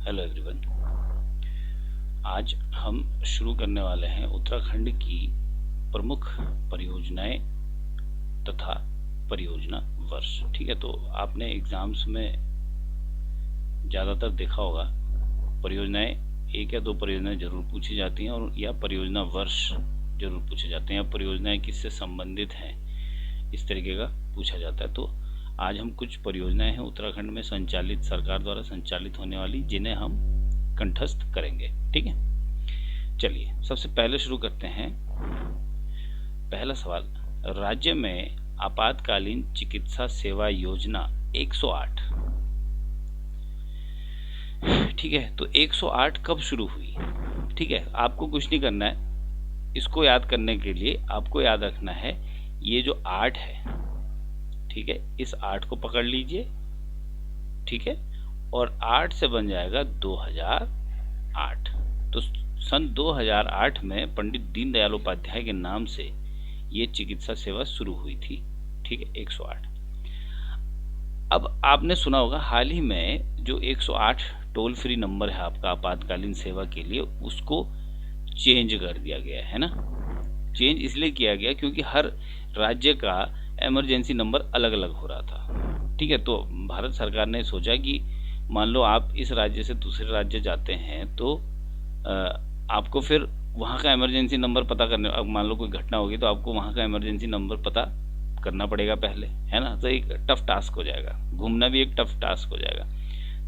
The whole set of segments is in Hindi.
Hello everyone. आज हम शुरू करने वाले हैं उत्तराखंड की प्रमुख परियोजनाएं तथा परियोजना वर्ष। ठीक है, तो आपने एग्जाम्स में ज़्यादातर देखा होगा परियोजनाएं, एक या दो परियोजनाएं जरूर पूछी जाती हैं और या परियोजना वर्ष जरूर पूछे जाते हैं, या परियोजनाएं किससे संबंधित हैं इस तरीके का पूछा जाता है। तो आज हम कुछ परियोजनाएं हैं उत्तराखंड में संचालित, सरकार द्वारा संचालित होने वाली, जिन्हें हम कंठस्थ करेंगे। ठीक है, चलिए सबसे पहले शुरू करते हैं। पहला सवाल, राज्य में आपातकालीन चिकित्सा सेवा योजना 108। ठीक है, तो 108 कब शुरू हुई? ठीक है, आपको कुछ नहीं करना है, इसको याद करने के लिए आपको याद रखना है ये जो 8 है, ठीक है, इस 8 को पकड़ लीजिए। ठीक है, और 8 से बन जाएगा 2008। तो सन 2008 में पंडित दीनदयाल उपाध्याय के नाम से ये चिकित्सा सेवा शुरू हुई थी। ठीक है, 108। अब आपने सुना होगा हाल ही में जो 108 टोल फ्री नंबर है आपका आपातकालीन सेवा के लिए, उसको चेंज कर दिया गया है ना। चेंज इसलिए किया गया क्योंकि हर राज्य का इमरजेंसी नंबर अलग अलग हो रहा था। ठीक है, तो भारत सरकार ने सोचा कि मान लो आप इस राज्य से दूसरे राज्य जाते हैं तो आपको फिर वहाँ का इमरजेंसी नंबर पता करने, अब मान लो कोई घटना होगी तो आपको वहाँ का इमरजेंसी नंबर पता करना पड़ेगा पहले, है ना। तो एक टफ टास्क हो जाएगा, घूमना भी एक टफ टास्क हो जाएगा।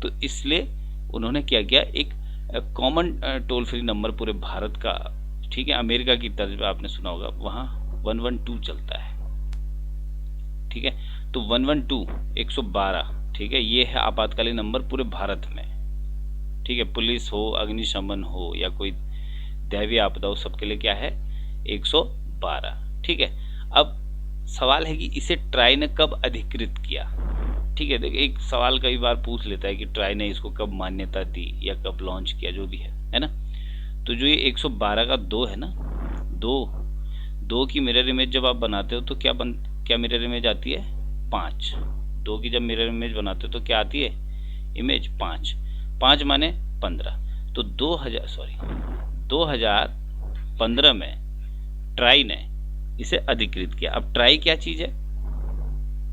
तो इसलिए उन्होंने क्या किया, एक कॉमन टोल फ्री नंबर पूरे भारत का। ठीक है, अमेरिका की तर्ज पे आपने सुना होगा वहाँ 112 चलता है। ठीक है, तो 112 112, ठीक है, ये है आपातकालीन नंबर पूरे भारत में। ठीक है, पुलिस हो, अग्निशमन हो या कोई दैवीय आपदा हो, सबके लिए क्या है 112। ठीक है, अब सवाल है कि इसे ट्राई ने कब अधिकृत किया। ठीक है, देखिए एक सवाल कई बार पूछ लेता है कि ट्राई ने इसको कब मान्यता दी या कब लॉन्च किया, जो भी है ना। तो जो ये 112 का 2 है ना, दो की मिरर इमेज जब आप बनाते हो तो क्या मिरर इमेज आती है 5। 2 की जब मिरर इमेज बनाते हो तो क्या आती है इमेज 5। 5 माने 15। तो 2015 में ट्राई ने इसे अधिकृत किया। अब ट्राई क्या चीज है,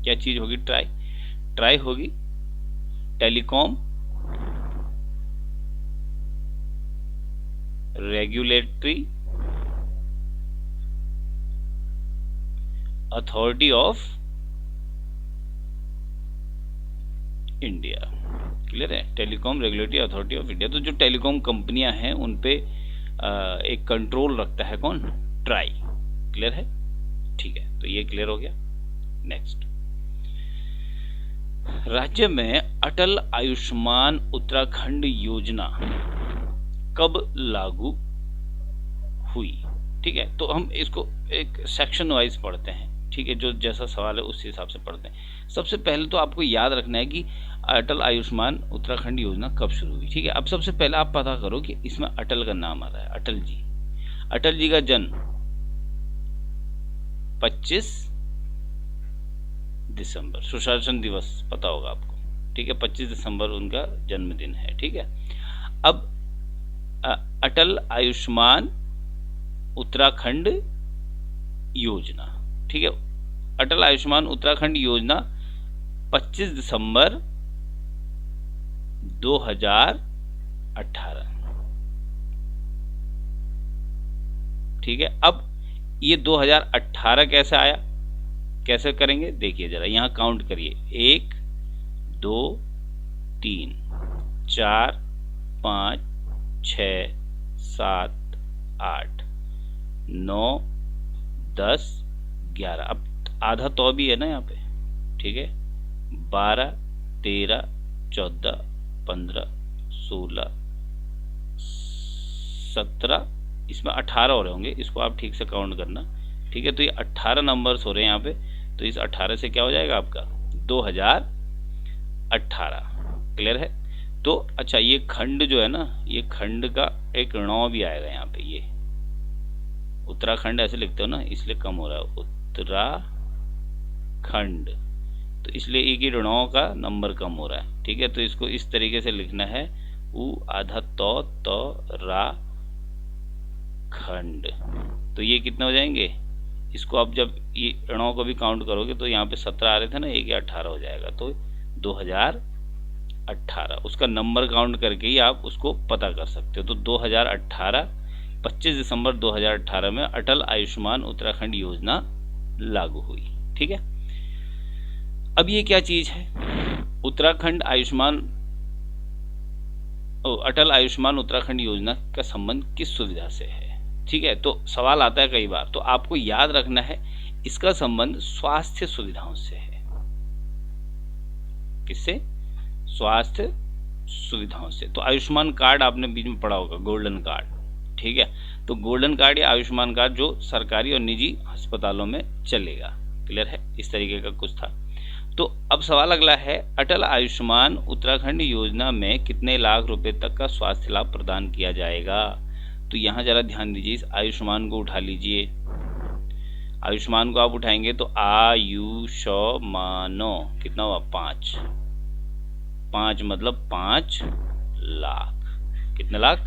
क्या चीज होगी ट्राई? ट्राई होगी telecom regulatory authority of India. Clear है, telecom regulatory authority of India. तो जो टेलीकॉम कंपनियां हैं उन पे एक कंट्रोल रखता है कौन, ट्राई। क्लियर है, ठीक है, तो ये क्लियर हो गया। नेक्स्ट, राज्य में अटल आयुष्मान उत्तराखंड योजना कब लागू हुई? ठीक है, तो हम इसको एक सेक्शन वाइज पढ़ते हैं। ठीक है, जो जैसा सवाल है उस हिसाब से पढ़ते हैं। सबसे पहले तो आपको याद रखना है कि अटल आयुष्मान उत्तराखंड योजना कब शुरू हुई। ठीक है, अब सबसे पहले आप पता करो कि इसमें अटल का नाम आ रहा है, अटल जी। अटल जी का जन्म 25 दिसंबर, सुशासन दिवस पता होगा आपको। ठीक है, 25 दिसंबर उनका जन्मदिन है। ठीक है, अब अटल आयुष्मान उत्तराखंड योजना, ठीक है, अटल आयुष्मान उत्तराखंड योजना 25 दिसंबर 2018। ठीक है, अब ये 2018 कैसे आया, कैसे करेंगे देखिए जरा, यहां काउंट करिए 1 2 3 4 5 6 7 8 9 10 11। अब आधा तो भी है ना यहाँ पे। ठीक है, 12 13 14 15 16 17, इसमें 18 हो रहे होंगे, इसको आप ठीक से काउंट करना। ठीक है, तो ये 18 नंबर्स हो रहे हैं यहाँ पे। तो इस 18 से क्या हो जाएगा आपका 2018। क्लियर है। तो अच्छा, ये खंड जो है ना, ये खंड का एक ऋणाव भी आएगा यहाँ पे। ये उत्तराखंड ऐसे लिखते हो ना, इसलिए कम हो रहा है उत्तराखंड, तो इसलिए एक ही ऋणाओं का नंबर कम हो रहा है। ठीक है, तो इसको इस तरीके से लिखना है उ आधा रा खंड। तो ये कितने हो जाएंगे, इसको आप जब ये ऋणों को भी काउंट करोगे तो यहाँ पे 17 आ रहे थे ना, एक या 18 हो जाएगा। तो 2018 उसका नंबर काउंट करके ही आप उसको पता कर सकते हो। तो 2018 25 दिसंबर 2018 में अटल आयुष्मान उत्तराखंड योजना लागू हुई। ठीक है, अब ये क्या चीज है, उत्तराखंड आयुष्मान अटल आयुष्मान उत्तराखंड योजना का संबंध किस सुविधा से है। ठीक है, तो सवाल आता है कई बार, तो आपको याद रखना है इसका संबंध स्वास्थ्य सुविधाओं से है। किससे, स्वास्थ्य सुविधाओं से। तो आयुष्मान कार्ड आपने बीच में पढ़ा होगा, गोल्डन कार्ड। ठीक है, तो गोल्डन कार्ड या आयुष्मान कार्ड जो सरकारी और निजी अस्पतालों में चलेगा। क्लियर है, इस तरीके का कुछ था। तो अब सवाल अगला है, अटल आयुष्मान उत्तराखंड योजना में कितने लाख रुपए तक का स्वास्थ्य लाभ प्रदान किया जाएगा। तो यहाँ जरा ध्यान दीजिए, इस आयुष्मान को उठा लीजिए। आयुष्मान को आप उठाएंगे तो आयुष्मानो कितना हुआ, 5 मतलब 5 लाख। कितने लाख,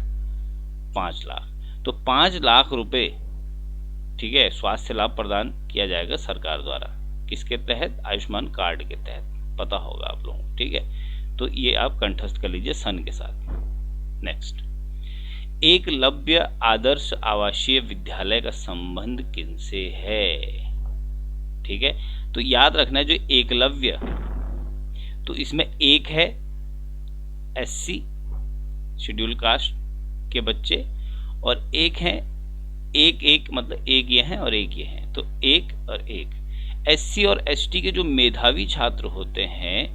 5 लाख। तो 5 लाख रुपए, ठीक है, स्वास्थ्य लाभ प्रदान किया जाएगा सरकार द्वारा। किसके तहत, आयुष्मान कार्ड के तहत। पता होगा आप लोगों को। ठीक है, तो ये आप कंठस्थ कर लीजिए सन के साथ। नेक्स्ट, एकलव्य आदर्श आवासीय विद्यालय का संबंध किनसे है। ठीक है, तो याद रखना है जो एकलव्य, तो इसमें एक है SC शेड्यूल कास्ट के बच्चे और एक है एक मतलब एक ये हैं और एक ये हैं, तो एक और एक। SC और ST के जो मेधावी छात्र होते हैं,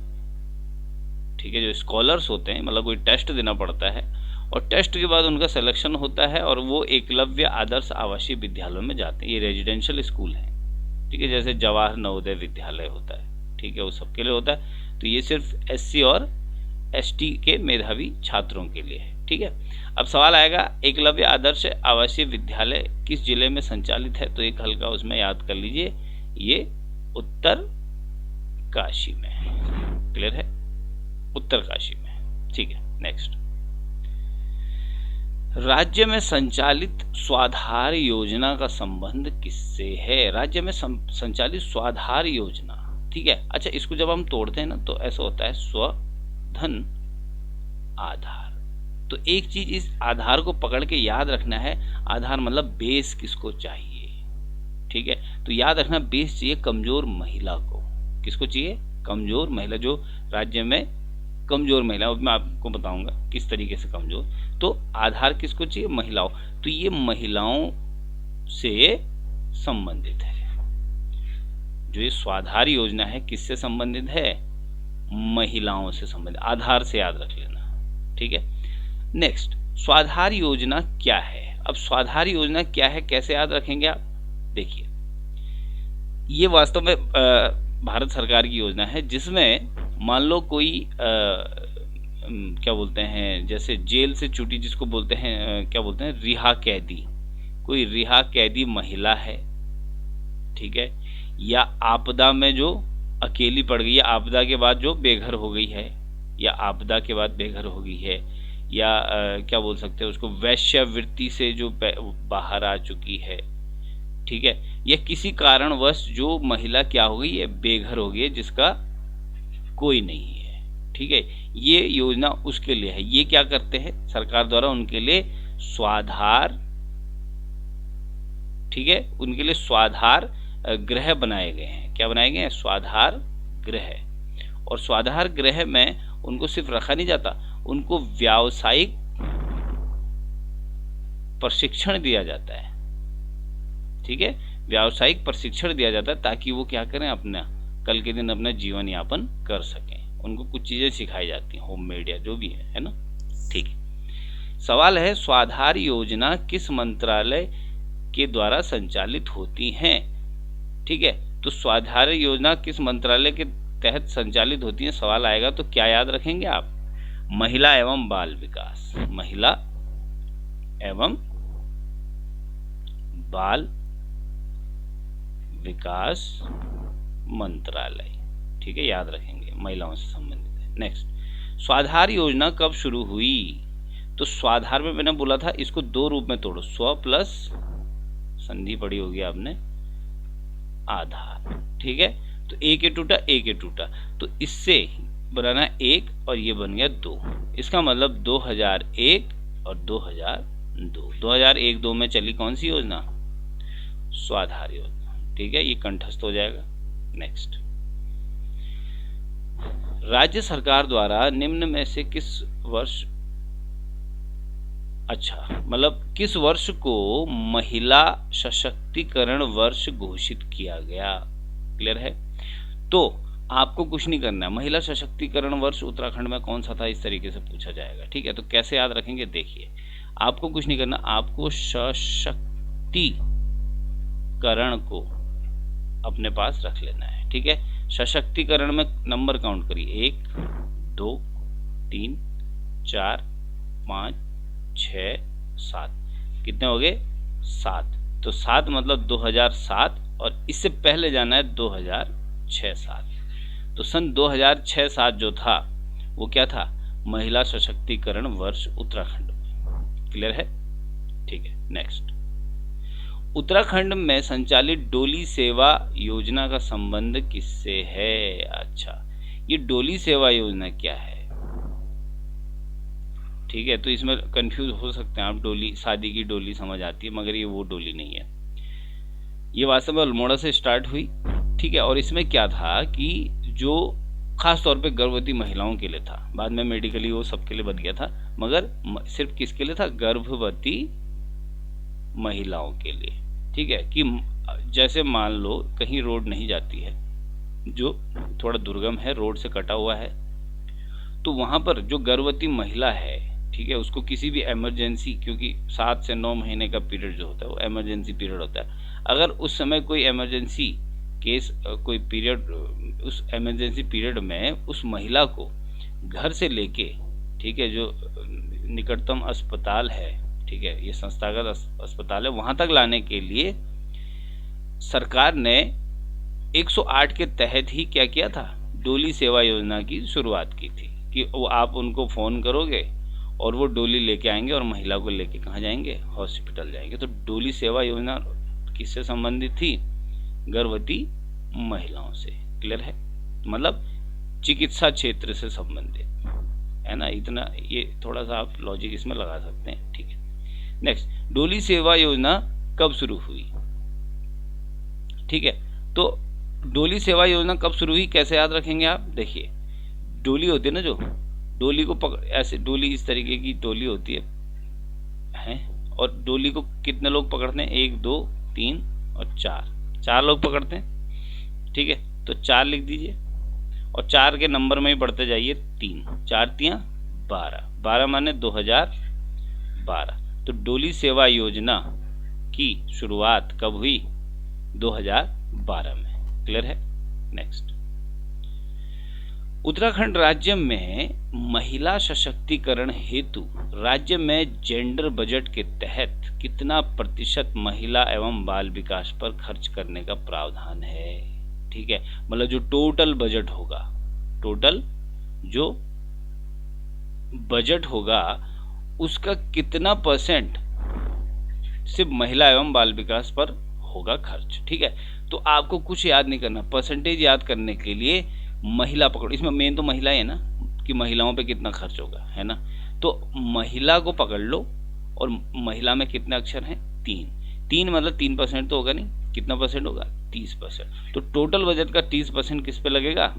ठीक है, जो स्कॉलर्स होते हैं, मतलब कोई टेस्ट देना पड़ता है और टेस्ट के बाद उनका सिलेक्शन होता है और वो एकलव्य आदर्श आवासीय विद्यालयों में जाते हैं। ये रेजिडेंशियल स्कूल है। ठीक है, जैसे जवाहर नवोदय विद्यालय होता है। ठीक है, वो सबके लिए होता है। तो ये सिर्फ SC और ST के मेधावी छात्रों के लिए है। ठीक है, अब सवाल आएगा, एकलव्य आदर्श आवासीय विद्यालय किस जिले में संचालित है। तो एक हल्का उसमें याद कर लीजिए, ये उत्तर काशी में है। क्लियर है, उत्तर काशी में। ठीक है, नेक्स्ट, राज्य में संचालित स्वाधार योजना का संबंध किससे है। राज्य में संचालित स्वाधार योजना, ठीक है। अच्छा, इसको जब हम तोड़ते हैं ना तो ऐसा होता है स्वधन आधार। तो एक चीज इस आधार को पकड़ के याद रखना है, आधार मतलब बेस किसको चाहिए। ठीक है, तो याद रखना बेस चाहिए कमजोर महिला को। किसको चाहिए, कमजोर महिला, जो राज्य में कमजोर महिला, मैं आपको बताऊंगा किस तरीके से कमजोर। तो आधार किसको चाहिए, महिलाओं। तो ये महिलाओं से संबंधित है। जो ये स्वाधार योजना है किससे संबंधित है, महिलाओं से संबंधित। आधार से याद रख लेना। ठीक है, नेक्स्ट, स्वाधार योजना क्या है। अब स्वाधार योजना क्या है, कैसे याद रखेंगे आप, देखिए ये वास्तव में भारत सरकार की योजना है, जिसमें मान लो कोई क्या बोलते हैं, जैसे जेल से छुट्टी जिसको बोलते हैं, क्या बोलते हैं, रिहा कैदी। कोई रिहा कैदी महिला है, ठीक है, या आपदा में जो अकेली पड़ गई है, आपदा के बाद जो बेघर हो गई है, या आपदा के बाद बेघर हो गई है, या क्या बोल सकते हैं उसको, वैश्यावृत्ति से जो बाहर आ चुकी है। ठीक है, या किसी कारणवश जो महिला क्या हो गई है, बेघर हो गई है, जिसका कोई नहीं है। ठीक है, ये योजना उसके लिए है। ये क्या करते हैं सरकार द्वारा, उनके लिए स्वाधार, ठीक है, उनके लिए स्वाधार गृह बनाए गए हैं। क्या बनाए गए हैं, स्वाधार गृह। और स्वाधार गृह में उनको सिर्फ रखा नहीं जाता, उनको व्यावसायिक प्रशिक्षण दिया जाता है। ठीक है, व्यावसायिक प्रशिक्षण दिया जाता है ताकि वो क्या करें, अपना कल के दिन अपना जीवन यापन कर सकें। उनको कुछ चीजें सिखाई जाती हैं, होममेड या जो भी है ना। ठीक है, सवाल है, स्वाधार योजना किस मंत्रालय के द्वारा संचालित होती हैं। ठीक है, तो स्वाधार योजना किस मंत्रालय के तहत संचालित होती है, सवाल आएगा तो क्या याद रखेंगे आप, महिला एवं बाल विकास, महिला एवं बाल विकास मंत्रालय। ठीक है, याद रखेंगे, महिलाओं से संबंधित है। नेक्स्ट, स्वाधार योजना कब शुरू हुई। तो स्वाधार में मैंने बोला था इसको दो रूप में तोड़ो, स्व प्लस संधि पढ़ी होगी आपने, आधार। ठीक है, तो एक ये टूटा, एक ये टूटा, तो इससे बनाना एक और ये बन गया दो। इसका मतलब 2001 और 2002। 2001-2 में चली कौन सी योजना? स्वाधार योजना। ठीक है, ये कंठस्थ हो जाएगा। नेक्स्ट, राज्य सरकार द्वारा निम्न में से किस वर्ष, अच्छा मतलब किस वर्ष को महिला सशक्तिकरण वर्ष घोषित किया गया? क्लियर है? तो आपको कुछ नहीं करना है, महिला सशक्तिकरण वर्ष उत्तराखंड में कौन सा था, इस तरीके से पूछा जाएगा। ठीक है, तो कैसे याद रखेंगे? देखिए, आपको कुछ नहीं करना, आपको सशक्तिकरण को अपने पास रख लेना है। ठीक है, सशक्तिकरण में नंबर काउंट करिए, 1 2 3 4 5 6 7, कितने हो गए? 7। तो 7 मतलब 2007, और इससे पहले जाना है 2006-7। तो सन 2006-7 जो था वो क्या था? महिला सशक्तिकरण वर्ष उत्तराखंड में। क्लियर है? ठीक है, नेक्स्ट, उत्तराखंड में संचालित डोली सेवा योजना का संबंध किससे है? अच्छा, ये डोली सेवा योजना क्या है? ठीक है, तो इसमें कंफ्यूज हो सकते हैं आप, डोली शादी की डोली समझ आती है, मगर ये वो डोली नहीं है। ये वास्तव में अल्मोड़ा से स्टार्ट हुई। ठीक है, और इसमें क्या था कि जो खास तौर पे गर्भवती महिलाओं के लिए था, बाद में मेडिकली वो सबके लिए बन गया था, मगर सिर्फ किसके लिए था? गर्भवती महिलाओं के लिए। ठीक है, कि जैसे मान लो कहीं रोड नहीं जाती है, जो थोड़ा दुर्गम है, रोड से कटा हुआ है, तो वहां पर जो गर्भवती महिला है, ठीक है, उसको किसी भी इमरजेंसी, क्योंकि 7 से 9 महीने का पीरियड जो होता है वो इमरजेंसी पीरियड होता है, अगर उस समय कोई इमरजेंसी केस, कोई पीरियड, उस इमरजेंसी पीरियड में उस महिला को घर से लेके, ठीक है, जो निकटतम अस्पताल है, ठीक है, ये संस्थागत अस्पताल है, वहां तक लाने के लिए सरकार ने 108 के तहत ही क्या किया था? डोली सेवा योजना की शुरुआत की थी, कि वो आप उनको फोन करोगे और वो डोली लेके आएंगे और महिला को लेके कहाँ जाएंगे? हॉस्पिटल जाएंगे। तो डोली सेवा योजना किससे संबंधित थी? गर्भवती महिलाओं से। क्लियर है? मतलब चिकित्सा क्षेत्र से संबंधित है ना, इतना ये थोड़ा सा आप लॉजिक इसमें लगा सकते हैं। ठीक है, नेक्स्ट, डोली सेवा योजना कब शुरू हुई? ठीक है, तो डोली सेवा योजना कब शुरू हुई, कैसे याद रखेंगे आप? देखिए, डोली होती है ना, जो डोली को पकड़, ऐसे डोली इस तरीके की डोली होती है, और डोली को कितने लोग पकड़ते हैं? 1 2 3 और 4 लोग पकड़ते हैं। ठीक है, तो 4 लिख दीजिए, और 4 के नंबर में ही बढ़ते जाइए, 3 4 3 12, 12 माने 2012। तो डोली सेवा योजना की शुरुआत कब हुई? 2012 में। क्लियर है? नेक्स्ट, उत्तराखंड राज्य में महिला सशक्तिकरण हेतु राज्य में जेंडर बजट के तहत कितना प्रतिशत महिला एवं बाल विकास पर खर्च करने का प्रावधान है? ठीक है, मतलब जो टोटल बजट होगा, टोटल जो बजट होगा उसका कितना परसेंट सिर्फ महिला एवं बाल विकास पर होगा खर्च। ठीक है, तो आपको कुछ याद नहीं करना, परसेंटेज याद करने के लिए महिला पकड़ो, इसमें मेन तो महिला है ना, कि महिलाओं पे कितना खर्च होगा, है ना। तो महिला को पकड़ लो, और महिला में कितने अक्षर हैं? 3 मतलब 3% तो होगा नहीं, कितना परसेंट होगा? 30%। तो टोटल बजट का 30% किस पे लगेगा?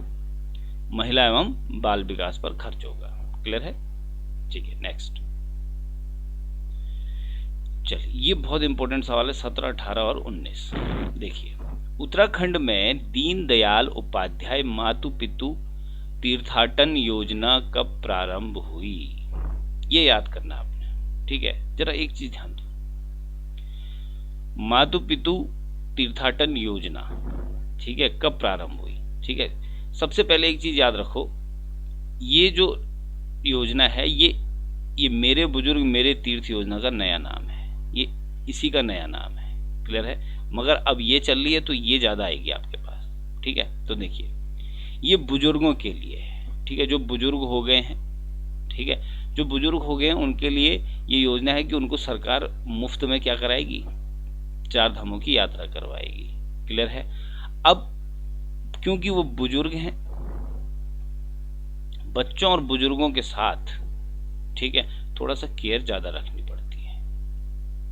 महिला एवं बाल विकास पर खर्च होगा। क्लियर है? ठीक है, नेक्स्ट, चलिए, ये बहुत इंपॉर्टेंट सवाल है, 17, 18 और 19। देखिए, उत्तराखंड में दीनदयाल उपाध्याय मातु पितु तीर्थाटन योजना कब प्रारंभ हुई? ये याद करना आपने। ठीक है, जरा एक चीज ध्यान दो, मातु पितु तीर्थाटन योजना, ठीक है, कब प्रारंभ हुई? ठीक है, सबसे पहले एक चीज याद रखो, ये जो योजना है, ये मेरे बुजुर्ग मेरे तीर्थ योजना का नया नाम है, ये इसी का नया नाम है। क्लियर है? मगर अब ये चल रही है तो ये ज्यादा आएगी आपके पास। ठीक है, तो देखिए, ये बुजुर्गों के लिए है। ठीक है, जो बुजुर्ग हो गए हैं, ठीक है। जो बुजुर्ग हो गए हैं उनके लिए ये योजना है कि उनको सरकार मुफ्त में क्या कराएगी, 4 धामों की यात्रा करवाएगी। क्लियर है। अब क्योंकि वो बुजुर्ग हैं, बच्चों और बुजुर्गों के साथ, ठीक है, थोड़ा सा केयर ज़्यादा रखनी पड़ती है।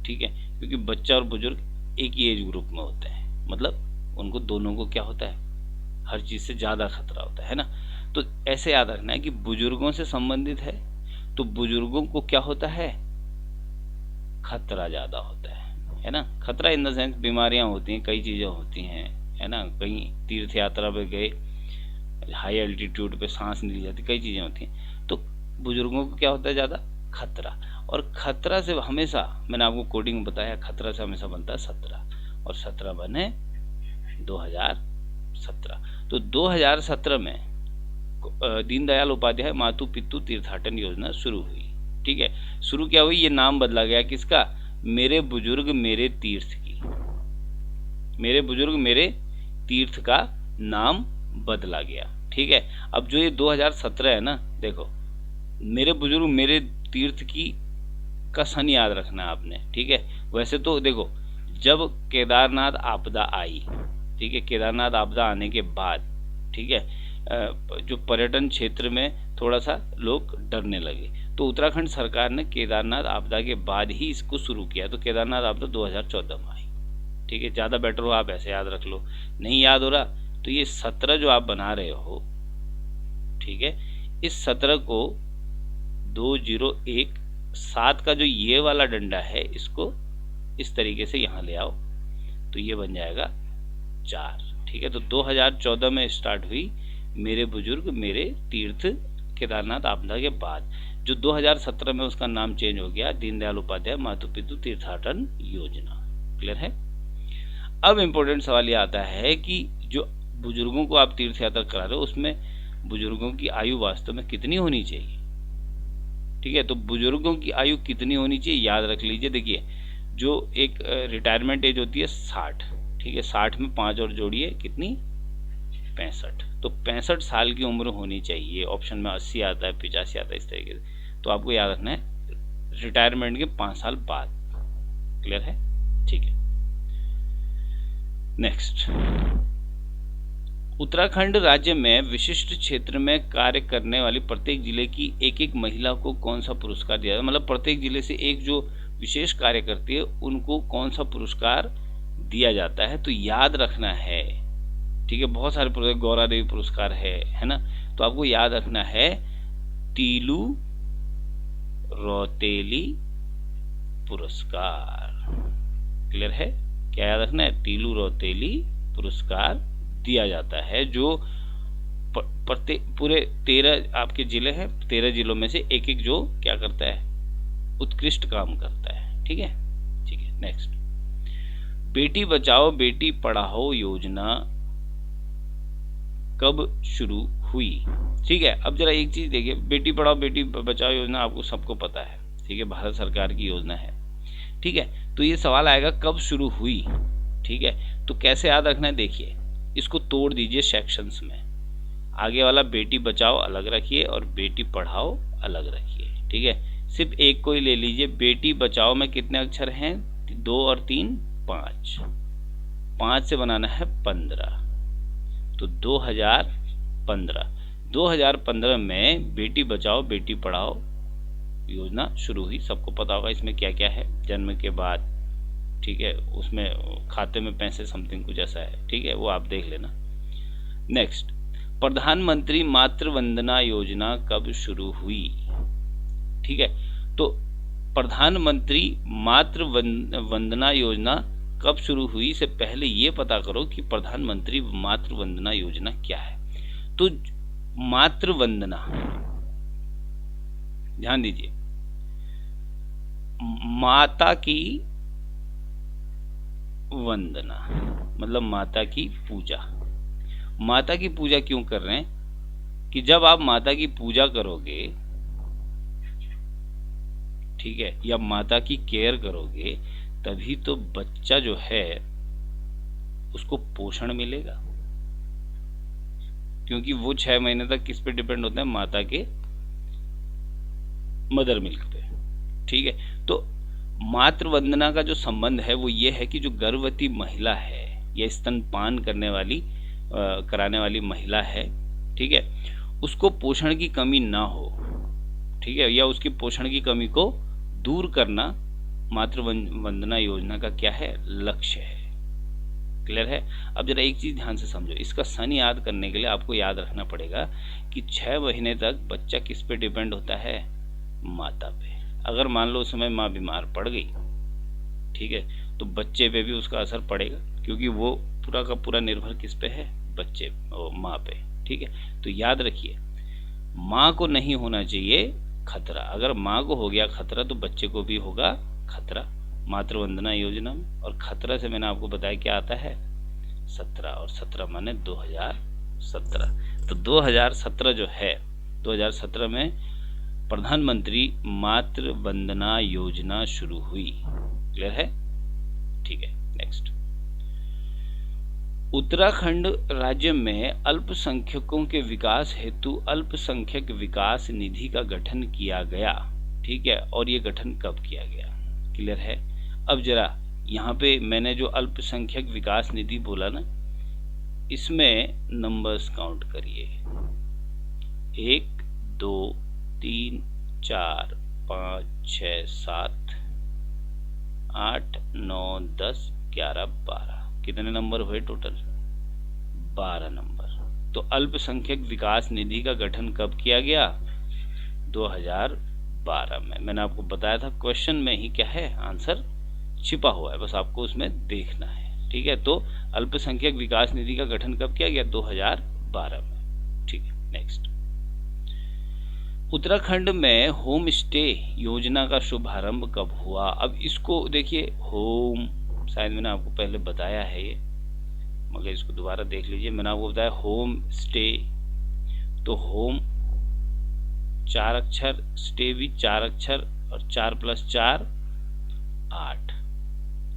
ठीक है, क्योंकि बच्चा और बुजुर्ग एक ही एज ग्रुप में होते हैं, मतलब उनको दोनों को क्या होता है, हर चीज़ से ज़्यादा खतरा होता है ना। तो ऐसे याद रखना है कि बुजुर्गों से संबंधित है तो बुजुर्गों को क्या होता है, खतरा ज़्यादा होता है ना। खतरा इन द सेंस बीमारियां होती हैं, कई चीज़ें होती हैं, है ना। कहीं तीर्थ यात्रा पे गए, हाई एल्टीट्यूड पे सांस नहीं ली जाती, कई चीज़ें होती हैं। तो बुजुर्गों को क्या होता है, ज़्यादा खतरा। और खतरा से हमेशा, मैंने आपको कोडिंग बताया, खतरा से हमेशा बनता है 17, और 17 बने 2017। तो 2017 में दीनदयाल उपाध्याय मातु पितु तीर्थाटन योजना शुरू हुई। ठीक है, शुरू क्या हुई, ये नाम बदला गया किसका, मेरे बुजुर्ग मेरे तीर्थ की। मेरे बुजुर्ग मेरे तीर्थ का नाम बदला गया। ठीक है। अब जो ये 2017 है ना, देखो, मेरे बुजुर्ग मेरे तीर्थ की का सन याद रखना आपने। ठीक है। वैसे तो देखो, जब केदारनाथ आपदा आई, ठीक है, केदारनाथ आपदा आने के बाद, ठीक है, जो पर्यटन क्षेत्र में थोड़ा सा लोग डरने लगे, तो उत्तराखंड सरकार ने केदारनाथ आपदा के बाद ही इसको शुरू किया। तो केदारनाथ आपदा 2014 में आई। ठीक है, ज़्यादा बेटर हो आप ऐसे याद रख लो। नहीं याद हो रहा तो ये 17 जो आप बना रहे हो, ठीक है, इस 17 को 2017 का जो ये वाला डंडा है, इसको इस तरीके से यहाँ ले आओ तो ये बन जाएगा 4। ठीक है। तो 2014 में स्टार्ट हुई मेरे बुजुर्ग मेरे तीर्थ केदारनाथ आपदा के बाद। जो 2017 में उसका नाम चेंज हो गया, दीनदयाल उपाध्याय मातु पितु तीर्थाटन योजना। क्लियर है। अब इम्पोर्टेंट सवाल ये आता है कि जो बुजुर्गों को आप तीर्थ यात्रा करा रहे हो, उसमें बुजुर्गों की आयु वास्तव में कितनी होनी चाहिए। ठीक है, तो बुजुर्गों की आयु कितनी होनी चाहिए याद रख लीजिए। देखिए, जो एक रिटायरमेंट एज होती है 60, ठीक है, 60 में 5 और जोड़िए, कितनी, 65। तो 65 साल की उम्र होनी चाहिए। ऑप्शन में 80 आता है, 85 आता है, इस तरीके से। तो आपको याद रखना है रिटायरमेंट के 5 साल बाद। क्लियर है। ठीक है। नेक्स्ट, उत्तराखंड राज्य में विशिष्ट क्षेत्र में कार्य करने वाली प्रत्येक जिले की एक एक महिला को कौन सा पुरस्कार दिया जाता है। मतलब प्रत्येक जिले से एक जो विशेष कार्य करती है उनको कौन सा पुरस्कार दिया जाता है। तो याद रखना है, ठीक है, बहुत सारे पुरस्कार, गौरा देवी पुरस्कार है ना। तो आपको याद रखना है तीलू रौतेली पुरस्कार। क्लियर है। क्या याद रखना है, तीलू रौतेली पुरस्कार दिया जाता है, जो पूरे 13 आपके जिले हैं, 13 जिलों में से एक एक जो क्या करता है, उत्कृष्ट काम करता है। ठीक है। ठीक है। नेक्स्ट, बेटी बचाओ बेटी पढ़ाओ योजना कब शुरू हुई। ठीक है। अब जरा एक चीज देखिए, बेटी पढ़ाओ बेटी बचाओ योजना आपको सबको पता है, ठीक है, भारत सरकार की योजना है। ठीक है। तो ये सवाल आएगा कब शुरू हुई। ठीक है। तो कैसे याद रखना है, देखिए, इसको तोड़ दीजिए सेक्शंस में। आगे वाला बेटी बचाओ अलग रखिए और बेटी पढ़ाओ अलग रखिए। ठीक है। सिर्फ एक को ही ले लीजिए। बेटी बचाओ में कितने अक्षर हैं, 2 और 3 5, 5 से बनाना है 15। तो 2015 में बेटी बचाओ बेटी पढ़ाओ योजना शुरू हुई। सबको पता होगा इसमें क्या क्या है, जन्म के बाद, ठीक है, उसमें खाते में पैसे समथिंग कुछ ऐसा है। ठीक है, वो आप देख लेना। नेक्स्ट, प्रधानमंत्री मातृ वंदना योजना कब शुरू हुई। ठीक है। तो प्रधानमंत्री मातृ वंदना योजना कब शुरू हुई से पहले ये पता करो कि प्रधानमंत्री मातृ वंदना योजना क्या है। तो मातृ वंदना, ध्यान दीजिए, माता की वंदना मतलब माता की पूजा। माता की पूजा क्यों कर रहे हैं कि जब आप माता की पूजा करोगे, ठीक है, या माता की केयर करोगे, तभी तो बच्चा जो है उसको पोषण मिलेगा। क्योंकि वो 6 महीने तक किस पे डिपेंड होता है, माता के मदर मिल्क पे। ठीक है, तो मातृ वंदना का जो संबंध है वो ये है कि जो गर्भवती महिला है या स्तनपान कराने वाली महिला है, ठीक है, उसको पोषण की कमी ना हो, ठीक है, या उसकी पोषण की कमी को दूर करना मातृ वंदना योजना का क्या है, लक्ष्य है। क्लियर है। अब जरा एक चीज ध्यान से समझो, इसका सन याद करने के लिए आपको याद रखना पड़ेगा कि 6 महीने तक बच्चा किस पे डिपेंड होता है, माता पे। अगर मान लो उस समय माँ बीमार पड़ गई, ठीक है, तो बच्चे पे भी उसका असर पड़ेगा, क्योंकि वो पूरा का पूरा निर्भर किस पे है, बच्चे माँ पे। ठीक है, तो याद रखिए माँ को नहीं होना चाहिए खतरा। अगर माँ को हो गया खतरा तो बच्चे को भी होगा खतरा मातृ वंदना योजना में। और खतरा से मैंने आपको बताया क्या आता है, 17, और 17 माने 2017। तो 2017 जो है, 2017 में प्रधानमंत्री मातृ वंदना योजना शुरू हुई। क्लियर है। ठीक है, नेक्स्ट। उत्तराखंड राज्य में अल्पसंख्यकों के विकास हेतु अल्पसंख्यक विकास निधि का गठन किया गया। ठीक है, और ये गठन कब किया गया, क्लियर है। अब जरा यहाँ पे मैंने जो अल्पसंख्यक विकास निधि बोला ना, इसमें नंबर्स काउंट करिए, 1 2 3 4 5 6 7 8 9 10 11 12, कितने नंबर हुए टोटल, 12 नंबर। तो अल्पसंख्यक विकास निधि का गठन कब किया गया, 2012 में। मैंने आपको बताया था क्वेश्चन में ही क्या है, आंसर छिपा हुआ है, बस आपको उसमें देखना है। ठीक है, तो अल्पसंख्यक विकास निधि का गठन कब किया गया, 2012 में। ठीक है, नेक्स्ट। उत्तराखंड में होम स्टे योजना का शुभारंभ कब हुआ। अब इसको देखिए, होम, शायद मैंने आपको पहले बताया है ये, मगर इसको दोबारा देख लीजिए। मैंने आपको बताया होम स्टे, तो होम 4 अक्षर, स्टे भी 4 अक्षर, और 4 + 4 8।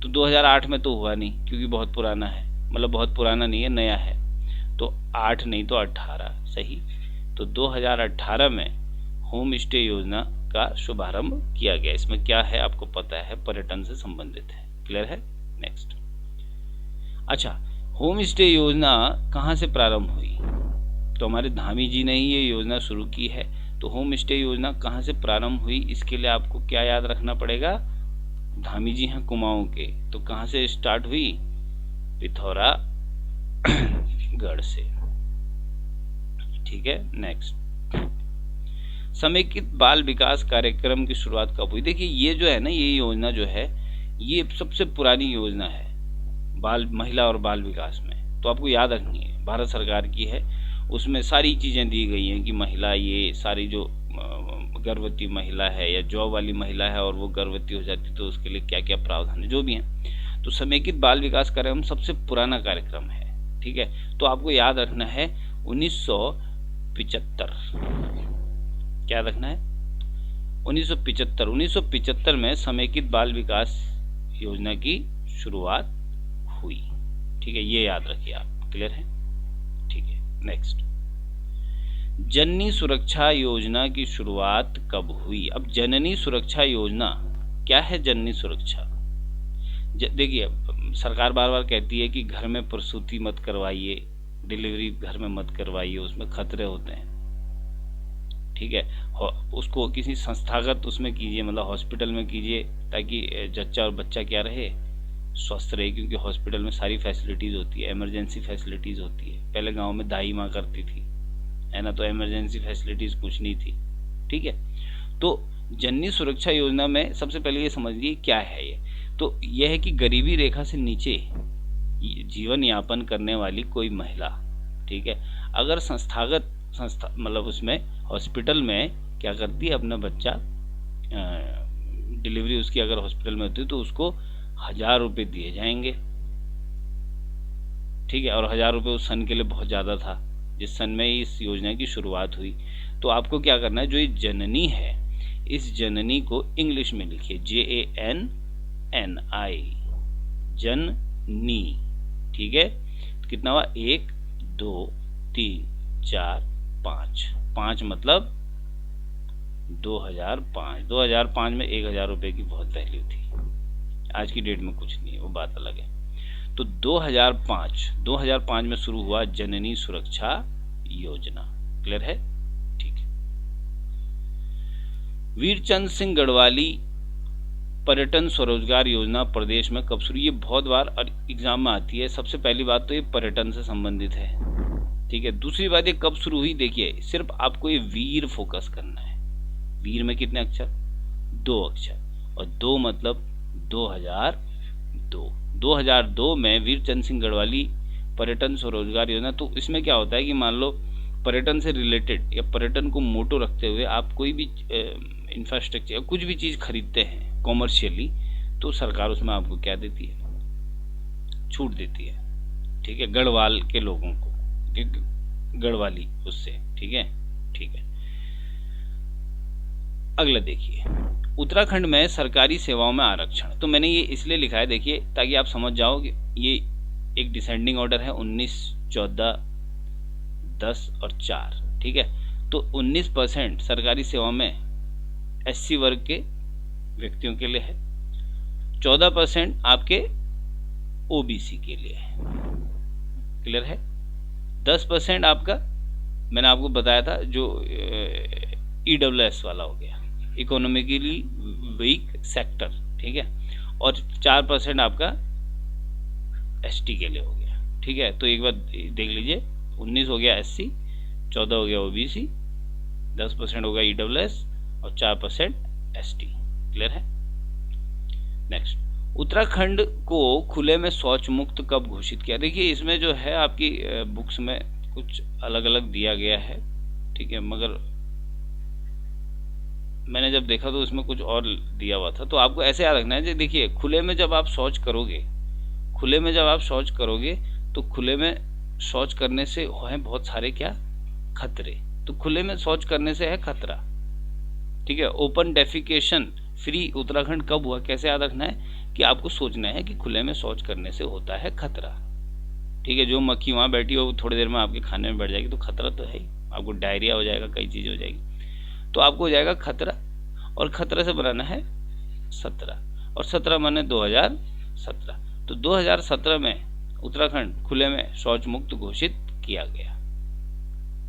तो 2008 में तो हुआ नहीं, क्योंकि बहुत पुराना है, मतलब बहुत पुराना नहीं है, नया है, तो 8 नहीं तो 18 सही। तो 2018 में होम स्टे योजना का शुभारंभ किया गया। इसमें क्या है आपको पता है, पर्यटन से संबंधित है। क्लियर है, नेक्स्ट। अच्छा, होम स्टे योजना कहाँ से प्रारंभ हुई, तो हमारे धामी जी ने ही ये योजना शुरू की है। तो होम स्टे योजना कहाँ से प्रारंभ हुई, इसके लिए आपको क्या याद रखना पड़ेगा, धामी जी हैं कुमाऊं के, तो कहाँ से स्टार्ट हुई, पिथौरागढ़ से। ठीक है, नेक्स्ट। समेकित बाल विकास कार्यक्रम की शुरुआत कब हुई। देखिए ये जो है ना, ये योजना जो है ये सबसे पुरानी योजना है महिला और बाल विकास में, तो आपको याद रखनी है, भारत सरकार की है। उसमें सारी चीज़ें दी गई हैं कि महिला, ये सारी जो गर्भवती महिला है या जॉब वाली महिला है और वो गर्भवती हो जाती तो उसके लिए क्या क्या प्रावधान है, जो भी है। तो समेकित बाल विकास कार्यक्रम सबसे पुराना कार्यक्रम है। ठीक है, तो आपको याद रखना है 1975, क्या रखना है, 1975 में समेकित बाल विकास योजना की शुरुआत हुई। ठीक है, ये याद रखिए आप। क्लियर है, ठीक है, नेक्स्ट। जननी सुरक्षा योजना की शुरुआत कब हुई। अब जननी सुरक्षा योजना क्या है, जननी सुरक्षा, देखिए सरकार बार बार कहती है कि घर में प्रसूति मत करवाइए, डिलीवरी घर में मत करवाइए, उसमें खतरे होते हैं। ठीक है, उसको किसी संस्थागत उसमें कीजिए, मतलब हॉस्पिटल में कीजिए, ताकि जच्चा और बच्चा क्या रहे, स्वस्थ रहे, क्योंकि हॉस्पिटल में सारी फैसिलिटीज़ होती है, इमरजेंसी फैसिलिटीज़ होती है। पहले गांव में दाई माँ करती थी, है ना, तो इमरजेंसी फैसिलिटीज़ कुछ नहीं थी। ठीक है, तो जननी सुरक्षा योजना में सबसे पहले ये समझिए क्या है ये, तो यह है कि गरीबी रेखा से नीचे जीवन यापन करने वाली कोई महिला, ठीक है, अगर संस्था मतलब उसमें हॉस्पिटल में क्या करती है, अपना बच्चा डिलीवरी उसकी अगर हॉस्पिटल में होती है तो उसको 1000 रुपये दिए जाएंगे। ठीक है, और 1000 रुपये उस सन के लिए बहुत ज़्यादा था, जिस सन में इस योजना की शुरुआत हुई। तो आपको क्या करना है, जो ये जननी है, इस जननी को इंग्लिश में लिखिए, JANNI, जननी। ठीक है, तो कितना हुआ, 1 2 3 4 5, 5 मतलब 2005 में 1000 रुपये की बहुत वैल्यू थी, आज की डेट में कुछ नहीं है, वो बात अलग है। तो 2005 में शुरू हुआ जननी सुरक्षा योजना। क्लियर है? ठीक है। वीरचंद सिंह गढ़वाली पर्यटन स्वरोजगार योजना प्रदेश में कब शुरू? ये बहुत बार एग्जाम में आती है। सबसे पहली बात तो ये पर्यटन से संबंधित है, ठीक है। दूसरी बात ये कब शुरू हुई, देखिए सिर्फ आपको ये वीर फोकस करना है। वीर में कितने अक्षर? 2 अक्षर, और 2 मतलब 2002 में वीरचंद सिंह गढ़वाली पर्यटन स्वरोजगार योजना। तो इसमें क्या होता है कि मान लो पर्यटन से रिलेटेड या पर्यटन को मोटो रखते हुए आप कोई भी इंफ्रास्ट्रक्चर या कुछ भी चीज़ खरीदते हैं कॉमर्शियली, तो सरकार उसमें आपको क्या देती है? छूट देती है, ठीक है, गढ़वाल के लोगों को, गढ़वाली उससे, ठीक है। ठीक है, अगला देखिए, उत्तराखंड में सरकारी सेवाओं में आरक्षण। तो मैंने ये इसलिए लिखा है, देखिए, ताकि आप समझ जाओ कि ये एक डिसेंडिंग ऑर्डर है, 19, 14, 10 और 4, ठीक है। तो 19% सरकारी सेवा में SC वर्ग के व्यक्तियों के लिए है, 14% आपके OBC के लिए है। क्लियर है? 10% आपका, मैंने आपको बताया था, जो EWS वाला हो गया, इकोनॉमिकली वीक सेक्टर, ठीक है। और 4% आपका ST के लिए हो गया, ठीक है। तो एक बार देख लीजिए, 19 हो गया SC, 14 हो गया OBC, 10% होगा EWS और 4% ST। क्लियर है? नेक्स्ट, उत्तराखंड को खुले में शौच मुक्त कब घोषित किया? देखिए इसमें जो है आपकी बुक्स में कुछ अलग अलग दिया गया है, ठीक है, मगर मैंने जब देखा तो उसमें कुछ और दिया हुआ था। तो आपको ऐसे याद रखना है, देखिए खुले में जब आप शौच करोगे, तो खुले में शौच करने से हैं बहुत सारे क्या खतरे। तो खुले में शौच करने से है खतरा, ठीक है। ओपन डेफिकेशन फ्री उत्तराखंड कब हुआ? कैसे याद रखना है कि आपको सोचना है कि खुले में शौच करने से होता है खतरा, ठीक है। जो मक्खी वहाँ बैठी हो थोड़ी देर में आपके खाने में बैठ जाएगी, तो खतरा तो है ही, आपको डायरिया हो जाएगा, कई चीज़ें हो जाएगी, तो आपको हो जाएगा खतरा। और खतरा से बनाना है 17, और 17 माने 2017। तो 2017 में उत्तराखंड खुले में शौच मुक्त घोषित किया गया।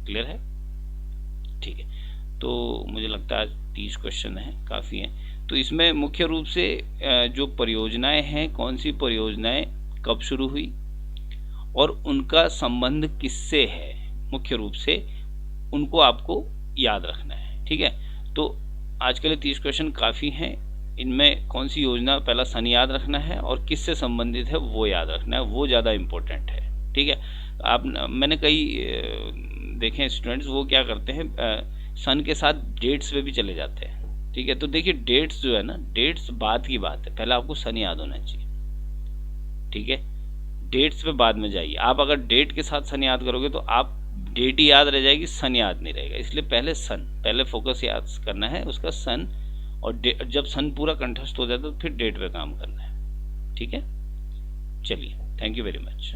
क्लियर है? ठीक है, तो मुझे लगता है 30 क्वेश्चन है, काफ़ी हैं। तो इसमें मुख्य रूप से जो परियोजनाएं हैं, कौन सी परियोजनाएं कब शुरू हुई और उनका संबंध किससे है, मुख्य रूप से उनको आपको याद रखना है, ठीक है। तो आज के लिए 30 क्वेश्चन काफ़ी हैं। इनमें कौन सी योजना, पहला सन याद रखना है और किससे संबंधित है वो याद रखना है, वो ज़्यादा इम्पोर्टेंट है, ठीक है। मैंने कई देखे स्टूडेंट्स, वो क्या करते हैं, सन के साथ डेट्स पे भी चले जाते हैं, ठीक है। तो देखिए डेट्स जो है ना, डेट्स बाद की बात है, पहले आपको सन याद होना चाहिए, ठीक है। डेट्स पे बाद में जाइए। आप अगर डेट के साथ सन याद करोगे तो आप डेट ही याद रह जाएगी, सन याद नहीं रहेगा। इसलिए पहले फोकस याद करना है उसका सन, और जब सन पूरा कंठस्थ हो जाए तो फिर डेट पे काम करना है, ठीक है। चलिए, थैंक यू वेरी मच।